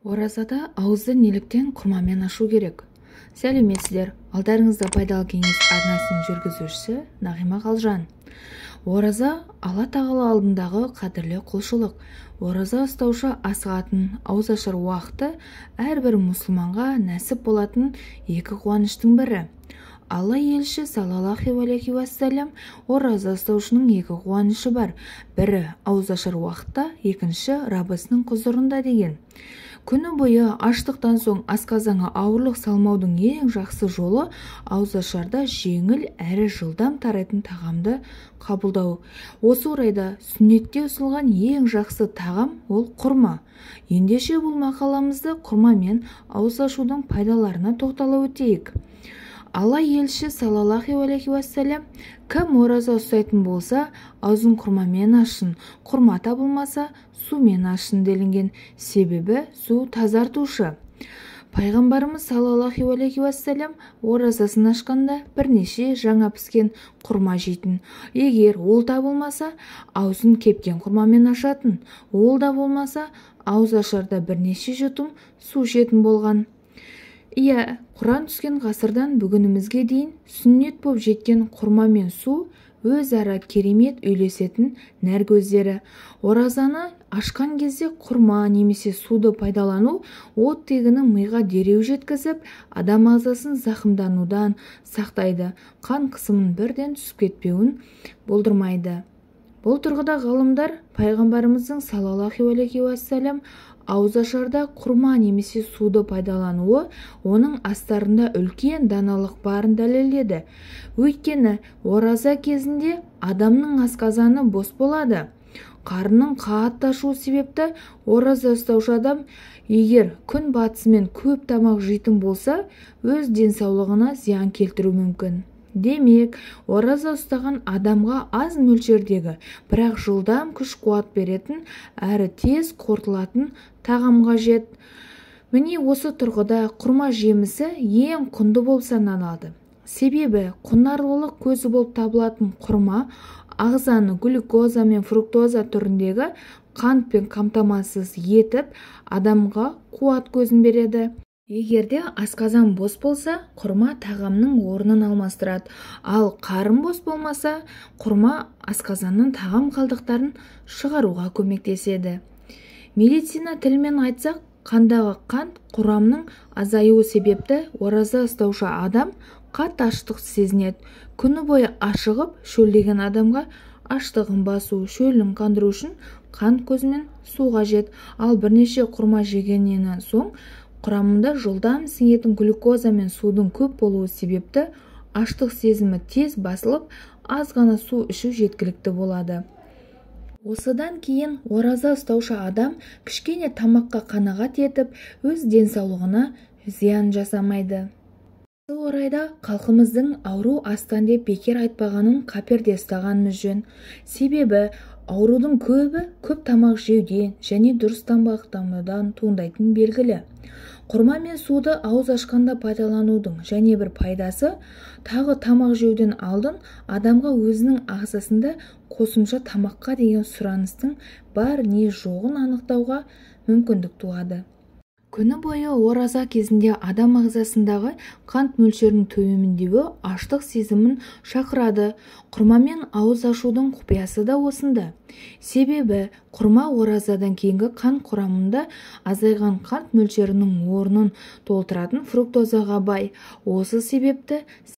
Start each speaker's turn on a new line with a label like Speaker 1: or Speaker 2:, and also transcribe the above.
Speaker 1: Оразада ауызды неліктен құрмамен ашу керек? Сәлеметсіздер, алдарыңызда пайдалы кеңес арнасының жүргізушісі Нағима Қалжан. Ораза Алла тағала алдындағы қадірлі құлшылық. Ораза ұстаушы асығатын ауыз ашар уақыты әрбір мұсылманға нәсіп болатын екі қуаныштың бірі. Алла елші саллаллаху алейхи уассалям ораза ұстаушының екі қуанышы бар. Бірі ауыз ашар уақытта, екінші Раббысының құзырында деген. Күні бойы аштықтан соң асқазанға ауырлық салмаудың ең жақсы жолы ауызашарда жеңіл әрі жылдам тарайтын тағамды қабылдау. Осы орайда сүннетте ұсынылған ең жақсы тағам ол құрма. Ендеше бұл мақаламызды құрмамен ауыз ашудың пайдаларына тоқтала өтейік. Алла елші саллаллаху алейхи уассалям кім ораза ұстайтын болса, аузын құрмамен ашсын, құрма табылмаса, сумен ашсын делінген. Себебі су тазартушы. Пайғамбарымыз саллаллаху алейхи уассалям оразасын ашқанда бірнеше жаңа піскен құрма жейтін. Егер ол табылмаса, аузын кепкен құрмамен ашатын. Ол да болмаса, ауыз ашарда бірнеше жұтым су ішетін болған. Иә, Құран түскен ғасырдан бүгінімізге дейін сүннет боп жеткен құрма мен су өзара керемет үйлесетін нәркөздері. Оразаны ашқан кезде құрма немесе суды пайдалану оттегіні миға дереу жеткізіп, адам ағзасын зақымданудан сақтайды, қан қысымын бірден түсіп кетпеуін болдырмайды. Бұл тұрғыда ғалымдар пайғамбарымыздың саллаллаху алейхи уассалям ауызашарда құрма немесе суды пайдалануы оның астарында үлкен даналық барын дәлелдеді. Өйткені ораза кезінде адамның асқазаны бос болады. Қарынның қатты ашуы себепті ораза ұстаушы адам егер күн батысымен көп тамақ жейтін болса, өз денсаулығына зиян келтіру мүмкін. Демек, ораза ұстаған адамға аз мөлшердегі, бірақ жылдам күш қуат беретін, әрі тез қорытылатын тағам қажет. Міне осы тұрғыда құрма жемісі ең құнды болып саналады. Себебі құнарлылық көзі болып табылатын құрма ағзаны глюкоза мен фруктоза түріндегі қантпен қамтамасыз етіп, адамға қуат көзін береді. Егерде асқазан бос болса, құрма тағамның орнын алмастырады. Ал қарын бос болмаса, құрма асқазанның тағам қалдықтарын шығаруға көмектеседі. Медицина тілімен айтсақ, қандағы қант құрамының азаюы себепті ораза ұстаушы адам қатты аштық сезінеді. Күні бойы ашығып, шөлдеген адамға аштығын басу, шөлін қандыру үшін қант көзімен су қажет. Ал бірнеше құрма жегеннен соң құрамында жылдам сіңетін глюкоза мен судың көп болуы себепті аштық сезімі тез басылып, аз ғана су ішу жеткілікті болады. Осыдан кейін ораза ұстаушы адам кішкене тамаққа қанағат етіп, өз денсаулығына зиян жасамайды. Осы орайда халқымыздың ауру астан деп бекер айтпағанын қаперде ұстағанымыз жөн. Себебі аурудың көбі көп тамақ жеуден және дұрыс тамақтанудан туындайтын белгілі. Құрма мен суды ауыз ашқанда пайдаланудың және бір пайдасы тағы тамақ жеуден алдын адамға өзінің ағзасында қосымша тамаққа деген сұраныстың бар не жоғын анықтауға мүмкіндік туады. Күні бойы ораза кезінде адам ағзасындағы қант мөлшерінің төмендеуі аштық сезімін шақырады. Құрмамен ауыз ашудың құпиясы да осында. Себебі құрма оразадан кейінгі қан құрамында азайған қант мөлшерінің орнын толтыратын фруктозаға бай. Осы себепті